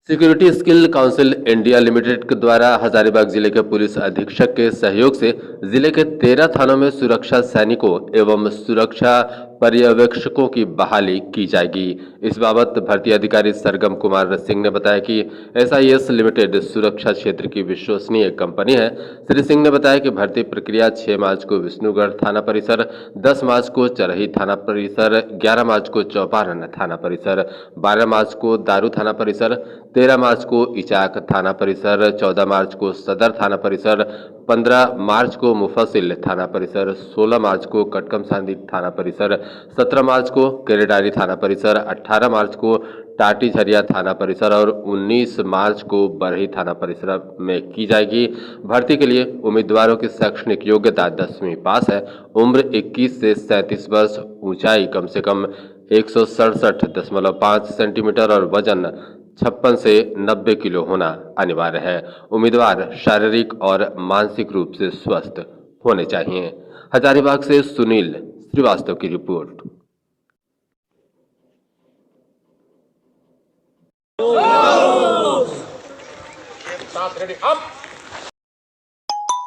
Security skill council India limited के द्वारा हजारीबाग जिले के पुलिस अधीक्षक के सहयोग से जिले के 13 थानों में सुरक्षा सैनिकों एवं सुरक्षा पर्यवेक्षकों की बहाली की जाएगी। इस बाबत भर्ती अधिकारी सरगम कुमार सिंह ने बताया कि एसआईएस लिमिटेड सुरक्षा क्षेत्र की विश्वसनीय कंपनी है। श्री सिंह ने बताया कि भर्ती प्रक्रिया 6 मार्च को विष्णुगढ़ थाना परिसर, 10 मार्च को चरही थाना परिसर, 11 मार्च को चौपारण थाना परिसर, 12 मार्च को दारू थाना परिसर, 13 मार्च को इचाक थाना परिसर, 14 मार्च को सदर थाना परिसर, 15 मार्च को मुफस्सिल थाना परिसर, 16 मार्च को कटकमसांदी थाना परिसर, 17 मार्च को केरेडारी थाना परिसर, 18 मार्च को टाटी झरिया थाना परिसर और 19 मार्च को बरही थाना परिसर में की जाएगी। भर्ती के लिए उम्मीदवारों की शैक्षणिक योग्यता 10वीं पास है। उम्र 21 से 37 वर्ष, ऊंचाई कम से कम 167.5 सेंटीमीटर और वजन 56 से 90 किलो होना अनिवार्य है। उम्मीदवार शारीरिक और मानसिक रूप से स्वस्थ होने चाहिए। हजारीबाग से सुनील श्रीवास्तव की रिपोर्ट। साथ रेडी, अब